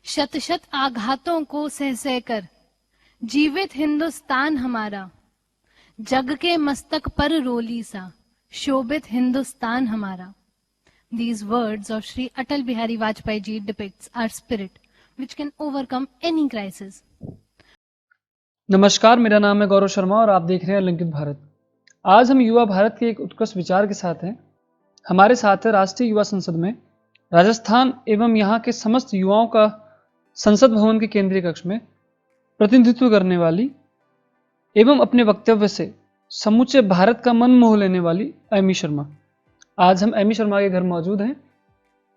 शत शत आघातों को सह सहकर जीवित हिंदुस्तान हमारा, जग के मस्तक पर रोली सा शोभित हिंदुस्तान हमारा. These words of Shri Atal Bihari Vajpayee ji depicts our spirit which can overcome any crisis. नमस्कार, मेरा नाम है गौरव शर्मा और आप देख रहे हैं अलंकृत भारत. आज हम युवा भारत के एक उत्कृष्ट विचार के साथ हैं. हमारे साथ है राष्ट्रीय युवा संसद में राजस्थान एवं यहाँ के समस्त युवाओं का संसद भवन के केंद्रीय कक्ष में प्रतिनिधित्व करने वाली एवं अपने वक्तव्य से समूचे भारत का मन मोह लेने वाली एमी शर्मा. आज हम एमी शर्मा के घर मौजूद हैं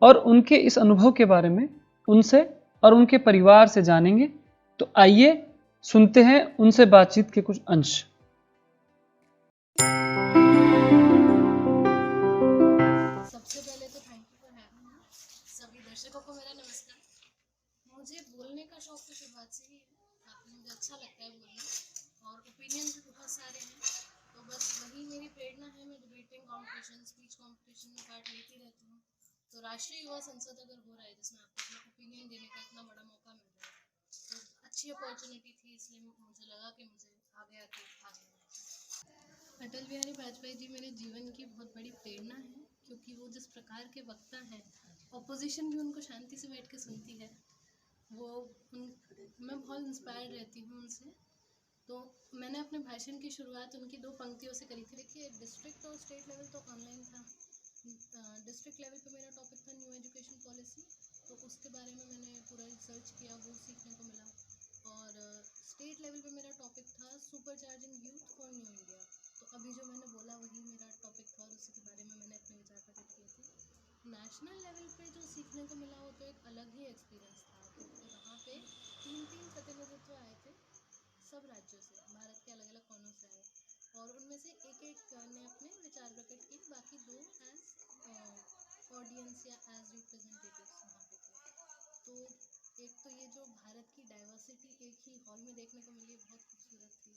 और उनके इस अनुभव के बारे में उनसे और उनके परिवार से जानेंगे. तो आइए सुनते हैं उनसे बातचीत के कुछ अंश. सबसे पहले तो thank you for having me. सभी दर्शकों को मेरा नमस्कार. मुझे बोलने का शौक तो शुरुआत से ही है. काफी मुझे अच्छा लगता है बोलना और ओपिनियन भी बहुत सारे हैं. तो बस वही मेरी प्रेरणा है. मैं डिबेटिंग कंपटीशन, स्पीच कंपटीशन में पार्ट लेती रहती हूँ. तो राष्ट्रीय युवा संसद अगर हो रहा है जिसमें आपको अपना ओपिनियन देने का इतना बड़ा मौका मिल रहा है तो अच्छी अपॉर्चुनिटी थी. इसलिए मुझे लगा कि मुझे आगे आके भाग लेना चाहिए. अटल बिहारी वाजपेयी जी मेरे जीवन की बहुत बड़ी प्रेरणा है क्योंकि वो जिस प्रकार के वक्ता हैं, ऑपोजिशन भी उनको शांति से बैठ के सुनती है. मैं बहुत इंस्पायर्ड रहती हूँ उनसे. तो मैंने अपने भाषण की शुरुआत उनकी 2 पंक्तियों से करी थी. देखिए, डिस्ट्रिक्ट और स्टेट लेवल तो ऑनलाइन था. डिस्ट्रिक्ट लेवल पे मेरा टॉपिक था न्यू एजुकेशन पॉलिसी. तो उसके बारे में मैंने पूरा रिसर्च किया, वो सीखने को मिला. और स्टेट लेवल पे मेरा टॉपिक था super charging youth for new India. तो अभी जो मैंने बोला वही मेरा टॉपिक था और उसी के बारे में मैंने अपने विचार प्रकट किए थे. नेशनल लेवल पे जो सीखने को मिला वो तो एक अलग ही एक्सपीरियंस था क्योंकि वहाँ पे 3 प्रतिनिधित्व आए थे सब राज्यों से, भारत के अलग अलग कोनों से आए और उनमें से एक ने अपने विचार प्रकट किए. बाकी 2 एज ऑडियंस या एज रिप्रेजेंटेटिव्स वहाँ पे थे. तो एक तो ये जो भारत की डाइवर्सिटी एक ही हॉल में देखने को मिली बहुत खूबसूरत थी.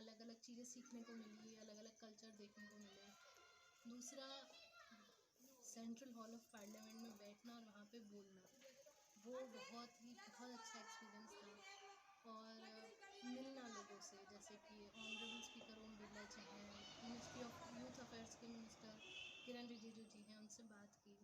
अलग अलग चीज़ें सीखने को मिली, अलग अलग कल्चर देखने को मिले. दूसरा, सेंट्रल हॉल ऑफ पार्लियामेंट में बैठना और वहाँ पे बोलना, वो बहुत अच्छा एक्सपीरियंस था. और मिलना लोगों से, जैसे कि ऑनरेबल स्पीकर ओम बिरला जी हैं, मिनिस्ट्री ऑफ यूथ अफेयर्स के मिनिस्टर किरण रिजिजू जी हैं, उनसे बात की.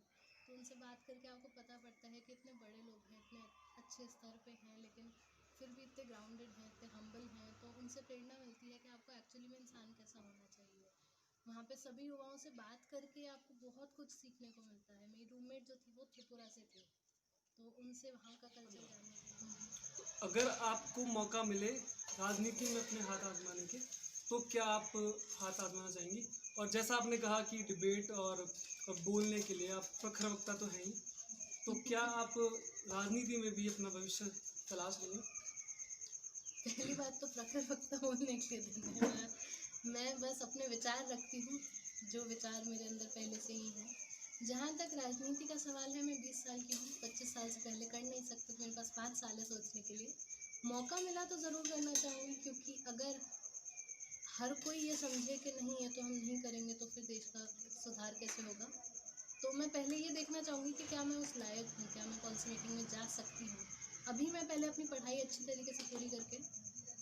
तो उनसे बात करके आपको पता पड़ता है कि इतने बड़े लोग हैं, इतने अच्छे स्तर पे हैं, लेकिन फिर भी इतने ग्राउंडेड हैं, इतने हम्बल हैं. तो उनसे प्रेरणा मिलती है कि आपको एक्चुअली में इंसान कैसा होना चाहिए. वहाँ पे सभी युवाओं से बात करके आपको बहुत कुछ सीखने को मिलता है. मेरी रूममेट जो थी वो त्रिपुरा से थी, तो उनसे वहाँ का कल्चर जानने. अगर आपको मौका मिले राजनीति में अपने हाथ आजमाने के तो क्या आप हाथ आजमाना चाहेंगी? और जैसा आपने कहा कि डिबेट और बोलने के लिए आप प्रखर वक्ता तो हैं ही, तो क्या आप राजनीति में भी अपना भविष्य तलाश लेंगे? पहली बात तो प्रखर वक्ता बोलने के लिए देना है. मैं बस अपने विचार रखती हूँ, जो विचार मेरे अंदर पहले से ही है. जहाँ तक राजनीति का सवाल है, मैं 20 साल की हूँ. 25 साल से पहले कर नहीं सकती. मेरे पास 5 साल है सोचने के लिए. मौका मिला तो ज़रूर करना चाहूँगी क्योंकि अगर हर कोई ये समझे कि नहीं है तो हम नहीं करेंगे तो फिर देश का सुधार कैसे होगा. तो मैं पहले ये देखना चाहूँगी कि क्या मैं उस लायक हूँ, क्या मैं पॉलिसी मेकिंग में जा सकती हूँ. अभी मैं पहले अपनी पढ़ाई अच्छी तरीके से पूरी करके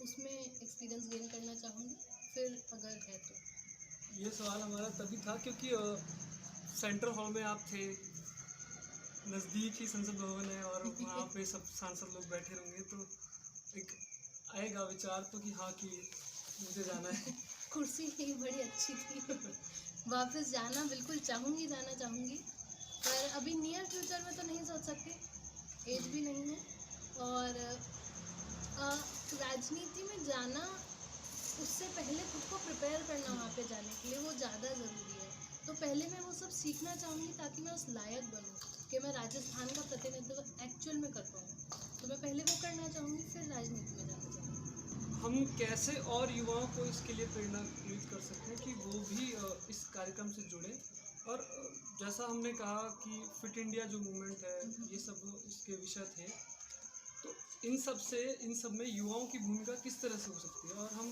उसमें एक्सपीरियंस गेन करना चाहूँगी, फिर अगर है तो. ये सवाल हमारा तभी था क्योंकि सेंट्रल हॉल में आप थे, नज़दीक ही संसद भवन है और वहाँ पे सब सांसद लोग बैठे होंगे, तो एक आएगा विचार तो कि हाँ कि मुझे जाना है. कुर्सी ही बड़ी अच्छी थी. वापस जाना बिल्कुल चाहूँगी, जाना चाहूँगी, पर अभी नियर फ्यूचर में तो नहीं सोच सकती. एज भी नहीं है. और राजनीति में जाना, उससे पहले खुद को प्रिपेयर करना वहाँ पे जाने के लिए, वो ज़्यादा ज़रूरी है. तो पहले मैं वो सब सीखना चाहूँगी ताकि मैं उस लायक बनूँ कि मैं राजस्थान का प्रतिनिधित्व एक्चुअल में कर पाऊँ. तो मैं पहले वो करना चाहूँगी, फिर राजनीति में जाना चाहूँगी. हम कैसे और युवाओं को इसके लिए प्रेरित कर सकते हैं कि वो भी इस कार्यक्रम से जुड़े? और जैसा हमने कहा कि फिट इंडिया जो मूवमेंट है, ये सब इसके विषय थे, तो इन सब में युवाओं की भूमिका किस तरह से हो सकती है? और हम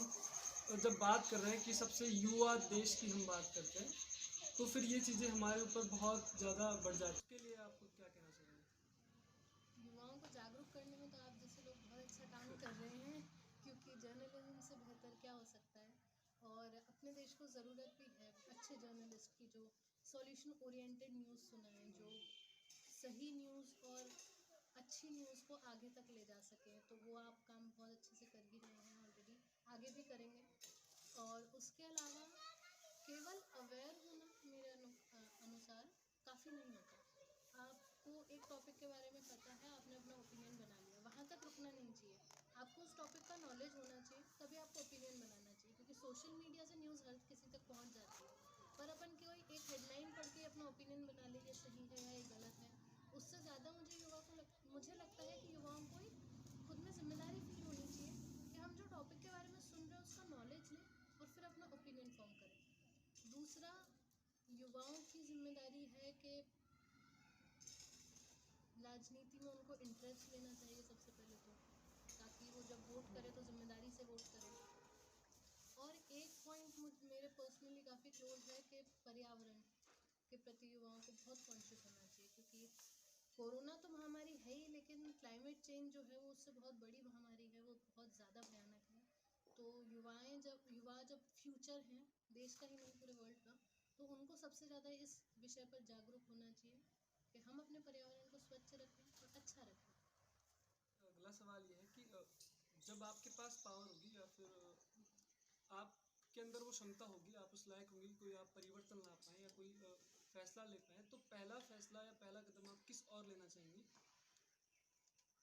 जब बात कर रहे हैं कि सबसे युवा देश की हम बात करते हैं, तो फिर ये चीज़ें हमारे ऊपर बहुत ज़्यादा बढ़ जाती है. इसके लिए आप क्या कहना चाहेंगे? युवाओं को जागरूक करने में तो आप जैसे लोग बहुत अच्छा काम कर रहे हैं, क्योंकि जर्नलिज्म से बेहतर क्या हो सकता है। और अपने देश को ज़रूरत भी है अच्छे जर्नलिस्ट की, जो सॉल्यूशन ओरिएंटेड न्यूज़ सुनाएं, जो सही न्यूज़ और अच्छी न्यूज़ को आगे तक ले जा सके। तो वो आप काम बहुत अच्छे से कर ही रहे हैं ऑलरेडी, आगे भी करेंगे। और उसके अलावा केवल अवेयर होना मेरे अनुसार काफ़ी नहीं होता। आपको एक टॉपिक के बारे में पता है, आपने अपना ओपिनियन बना लिया, वहाँ तक रुकना नहीं चाहिए। आपको उस टॉपिक का नॉलेज होना चाहिए, तभी आपको ओपिनियन बनाना चाहिए। क्योंकि सोशल मीडिया से न्यूज़ हर किसी तक पहुँच जाती है, पर अपन कोई एक हेडलाइन पढ़ के अपना ओपिनियन बना ले, ये सही है या ये गलत है। उससे ज़्यादा मुझे लगता है कि युवाओं को एक खुद में जिम्मेदारी फील होनी चाहिए कि हम जो टॉपिक के बारे में सुन रहे हैं उसका नॉलेज लें और फिर अपना ओपिनियन फॉर्म करें। दूसरा, युवाओं की जिम्मेदारी है कि राजनीति में उनको इंटरेस्ट लेना चाहिए सबसे पहले तो, ताकि वो जब वोट करे तो जिम्मेदारी से वोट करे। और एक पॉइंट मेरे पर्सनली काफ़ी क्लोज है कि पर्यावरण के प्रति युवाओं को बहुत कॉन्शियस होना चाहिए। क्योंकि कोरोना तो महामारी है ही, लेकिन क्लाइमेट चेंज जो है वो उससे बहुत बड़ी महामारी है, वो बहुत ज़्यादा भयानक है। तो युवा जब फ्यूचर हैं देश का ही नहीं पूरे वर्ल्ड का, तो उनको सबसे ज़्यादा इस विषय पर जागरूक होना चाहिए कि हम अपने पर्यावरण को स्वच्छ रखें और अच्छा रखें। अगला सवाल ये है कि जब आपके पास पावर होगी या फिर आपके अंदर वो क्षमता होगी, आप उस लायक होंगे, कोई आप परिवर्तन ला पाएँ या कोई फैसला ले पाएँ, तो पहला फैसला या पहला कदम आप किस और लेना चाहेंगी?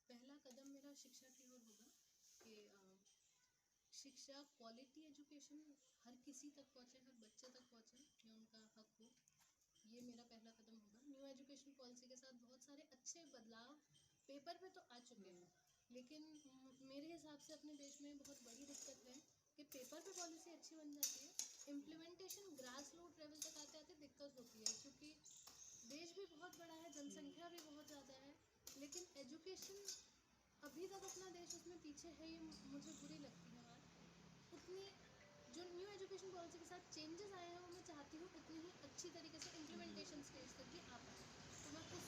पहला कदम मेरा शिक्षा की ओर होगा कि शिक्षा, क्वालिटी एजुकेशन हर किसी तक पहुँचे, हर बच्चे तक पहुँचे, ये उनका हक हो। ये मेरा पहला कदम होगा। न्यू एजुकेशन पॉलिसी के साथ बहुत सारे अच्छे बदलाव पेपर पे तो आ चुके हैं, लेकिन मेरे हिसाब से अपने देश में बहुत बड़ी दिक्कत है कि पेपर पे पॉलिसी अच्छी बन जाती है, इम्प्लीमेंटेशन ग्रास रूट लेवल तक आते आते दिक्कत होती है। क्योंकि देश भी बहुत बड़ा है, जनसंख्या भी बहुत ज़्यादा है, लेकिन एजुकेशन अभी तक अपना देश उसमें पीछे है। ये मुझे बुरी लगती है बात। उतनी जो न्यू एजुकेशन पॉलिसी के साथ चेंजेस आए हैं, वो मैं चाहती हूँ उतनी ही अच्छी तरीके से इम्प्लीमेंटेशन स्टेज तक भी आ पाए, तो मैं उस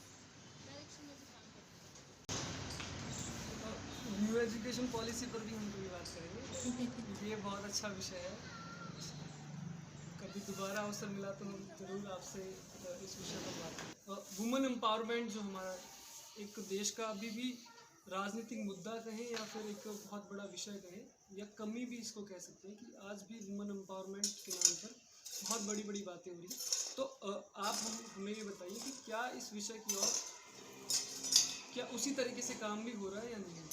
डायरेक्शन में भी काम करती हूँ। न्यू एजुकेशन पॉलिसी पर भी हम कभी बात करेंगे। ये बहुत अच्छा विषय है। कभी दोबारा अवसर मिला तो हम जरूर आपसे इस विषय पर बात करें। वुमेन एम्पावरमेंट जो हमारा एक देश का अभी भी राजनीतिक मुद्दा कहें या फिर एक बहुत बड़ा विषय कहें, या कमी भी इसको कह सकते हैं, कि आज भी वुमेन एम्पावरमेंट के नाम पर बहुत बड़ी बड़ी बातें हो रही हैं। तो आप हमें ये बताइए कि क्या इस विषय की ओर क्या उसी तरीके से काम भी हो रहा है या नहीं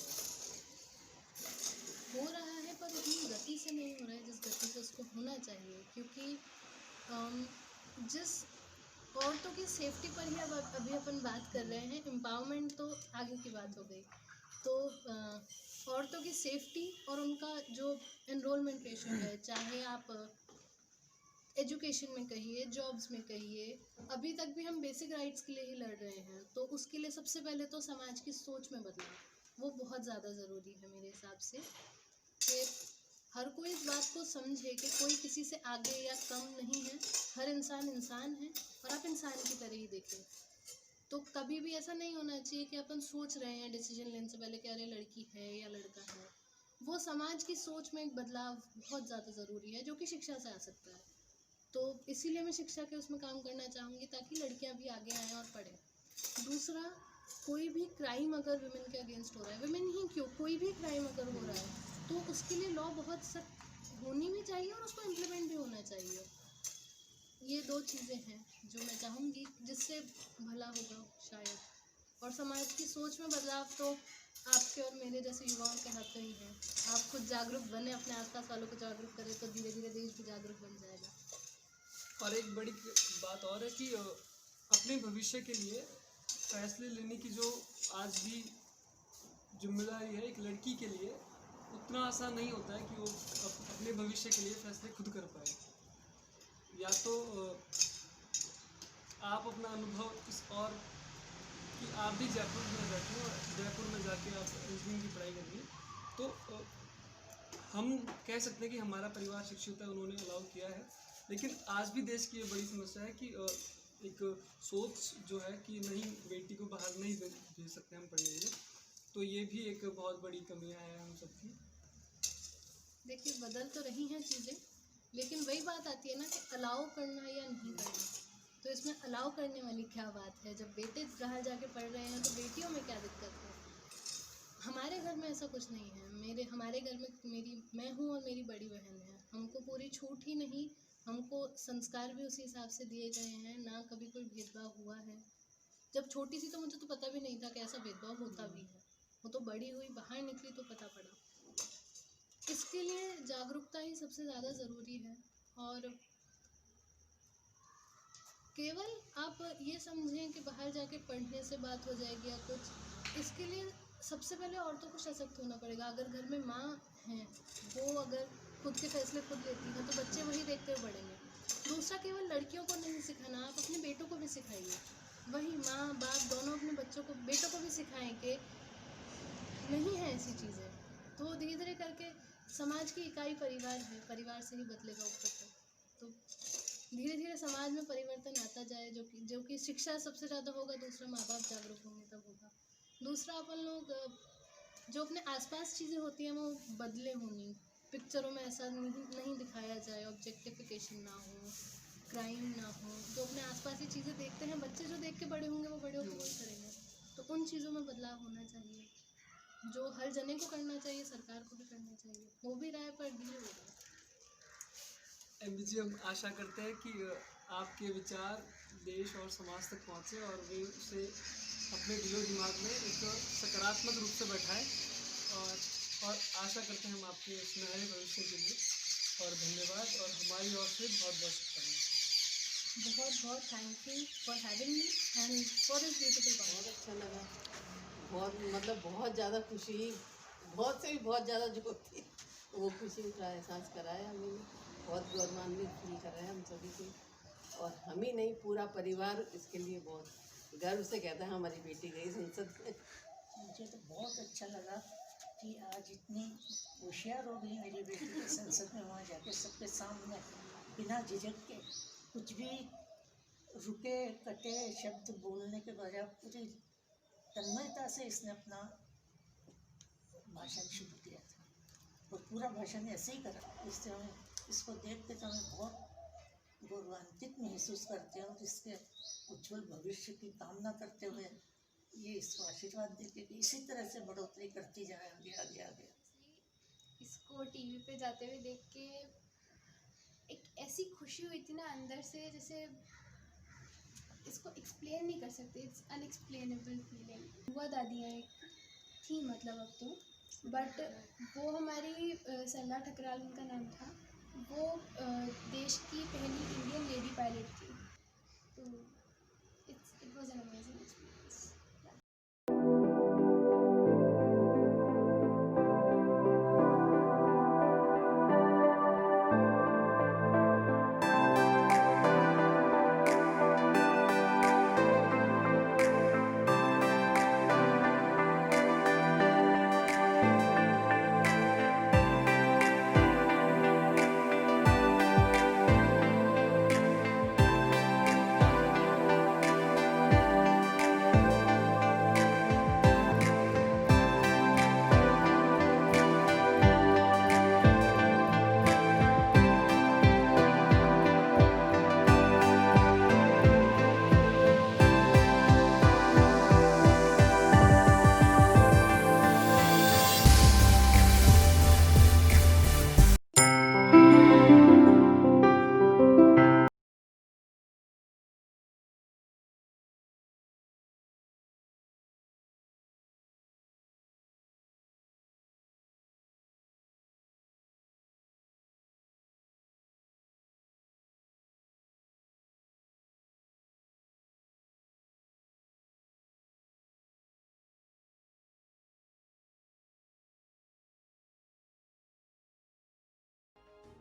हो रहा है, पर उतनी गति से नहीं हो रहा है जिस गति से उसको होना चाहिए। क्योंकि जिस औरतों की सेफ्टी पर ही अब अभी अपन बात कर रहे हैं, एम्पावरमेंट तो आगे की बात हो गई। तो औरतों की सेफ्टी और उनका जो एनरोलमेंट रेशियो है, चाहे आप एजुकेशन में कहिए, जॉब्स में कहिए, अभी तक भी हम बेसिक राइट्स के लिए ही लड़ रहे हैं। तो उसके लिए सबसे पहले तो समाज की सोच में बदलाव वो बहुत ज़्यादा ज़रूरी है मेरे हिसाब से, कि हर कोई इस बात को समझे कि कोई किसी से आगे या कम नहीं है, हर इंसान इंसान है और आप इंसान की तरह ही देखें। तो कभी भी ऐसा नहीं होना चाहिए कि अपन सोच रहे हैं डिसीजन लेने से पहले कि अरे लड़की है या लड़का है। वो समाज की सोच में एक बदलाव बहुत ज़्यादा ज़रूरी है, जो कि शिक्षा से आ सकता है। तो इसीलिए मैं शिक्षा के उसमें काम करना चाहूँगी, ताकि लड़कियां भी आगे आएँ और पढ़ें। दूसरा, कोई भी क्राइम अगर विमेन के अगेंस्ट हो रहा है, विमेन ही क्यों, कोई भी क्राइम अगर हो रहा है, तो उसके लिए लॉ बहुत सख्त होनी भी चाहिए और उसको इम्प्लीमेंट भी होना चाहिए। ये दो चीज़ें हैं जो मैं चाहूँगी, जिससे भला होगा शायद। और समाज की सोच में बदलाव तो आपके और मेरे जैसे युवाओं के हाथ में ही है। आप खुद जागरूक बने, अपने आसपास वालों को जागरूक करें, तो धीरे धीरे देश भी जागरूक बन जाएगा। और एक बड़ी बात और है कि अपने भविष्य के लिए फैसले लेने की जो आज भी जिम्मेदारी है एक लड़की के लिए, उतना आसान नहीं होता है कि वो अपने भविष्य के लिए फैसले खुद कर पाए। या तो आप अपना अनुभव इस और कि आप भी जयपुर में बैठे और जयपुर में जाके आप इंजीनियरिंग की पढ़ाई करेंगे, तो हम कह सकते हैं कि हमारा परिवार शिक्षित है, उन्होंने अलाउ किया है। लेकिन आज भी देश की ये बड़ी समस्या है कि एक सोच जो है कि नहीं, बेटी को बाहर नहीं भेज सकते हम पढ़ने के लिए। तो ये भी एक बहुत बड़ी कमियां है हम सबकी। देखिए बदल तो रही हैं चीज़ें, लेकिन वही बात आती है ना कि अलाउ करना या नहीं करना। तो इसमें अलाउ करने वाली क्या बात है? जब बेटे बाहर जाके पढ़ रहे हैं तो बेटियों में क्या दिक्कत है? हमारे घर में ऐसा कुछ नहीं है। हमारे घर में मैं हूँ और मेरी बड़ी बहन है। हमको पूरी छूट ही नहीं, हमको संस्कार भी उसी हिसाब से दिए गए हैं, ना कभी कोई भेदभाव हुआ है। जब छोटी थी तो मुझे तो पता भी नहीं था कि ऐसा भेदभाव होता भी है। वो तो बड़ी हुई, बाहर निकली तो पता पड़ा। इसके लिए जागरूकता ही सबसे ज़्यादा ज़रूरी है। और केवल आप ये समझें कि बाहर जाके पढ़ने से बात हो जाएगी या कुछ, इसके लिए सबसे पहले औरतों को सशक्त होना पड़ेगा। अगर घर में माँ हैं, वो अगर खुद के फैसले खुद लेती हैं तो बच्चे वही देखते हुए बढ़ेंगे। दूसरा, केवल लड़कियों को नहीं सिखाना, आप अपने बेटों को भी सिखाइए। वही माँ बाप दोनों अपने बेटों को भी सिखाएं कि नहीं है ऐसी चीज़ें। तो धीरे धीरे करके समाज की इकाई परिवार है, परिवार से ही बदलेगा ऊपर तक। तो धीरे धीरे समाज में परिवर्तन आता जाए, जो कि शिक्षा सबसे ज़्यादा होगा। दूसरा, माँ बाप जागरूक होंगे तब होगा। दूसरा, अपन लोग जो अपने आसपास चीज़ें होती हैं वो बदले होनी। पिक्चरों में ऐसा नहीं दिखाया जाए, ऑब्जेक्टिफिकेशन ना हो, क्राइम ना हो। जो अपने आसपास ही चीज़ें देखते हैं बच्चे, जो देख के बड़े होंगे वो बड़े होकर वही करेंगे। तो उन चीज़ों में बदलाव होना चाहिए, जो हर जने को करना चाहिए, सरकार को भी करना चाहिए। हो भी रहा है पर धीरे हो रहा है। एमबी जी, हम आशा करते हैं कि आपके विचार देश और समाज तक पहुँचे और वे उसे अपने दिलो दिमाग में एक सकारात्मक रूप से बैठाएं। और आशा करते हैं हम आपके सुनहरे भविष्य के लिए। और धन्यवाद, और हमारी ओर से बहुत बहुत शुक्रिया। बहुत बहुत thank you for having me and for this beautiful conversation. बहुत अच्छा लगा। बहुत मतलब बहुत ज़्यादा खुशी, बहुत से भी बहुत ज़्यादा जो थी वो खुशी का एहसास कराया हमें। बहुत गौरवान्वित फील कराया हम सभी को, और हम ही नहीं पूरा परिवार इसके लिए बहुत गर्व से कहता है हमारी बेटी गई संसद में। मुझे तो बहुत अच्छा लगा कि आज इतनी होशियार हो गई मेरी बेटी की संसद में, वहाँ जाके सबके सामने बिना झिझक के कुछ भी रुके कटे शब्द बोलने के बजाय पूरी तन्मयता से इसने अपना भाषण शुरू किया था, और पूरा भाषण ऐसे ही करा। इससे हमें इसको देख के तो हमें बहुत गौरवान्वित महसूस करते हैं, और इसके उज्जवल भविष्य की कामना करते हुए ये इसको आशीर्वाद देते कि इसी तरह से बढ़ोतरी करती जाए आगे आगे आगे। इसको टीवी पे जाते हुए देख के एक ऐसी खुशी हुई थी ना अंदर से, जैसे इसको एक्सप्लेन नहीं कर सकते। It's unexplainable feeling. बुआ दादियाँ एक थी मतलब अब तो, बट वो हमारी सरला ठकराल उनका नाम था। वो देश की पहली इंडियन लेडी पायलट थी। तो इट वॉज एन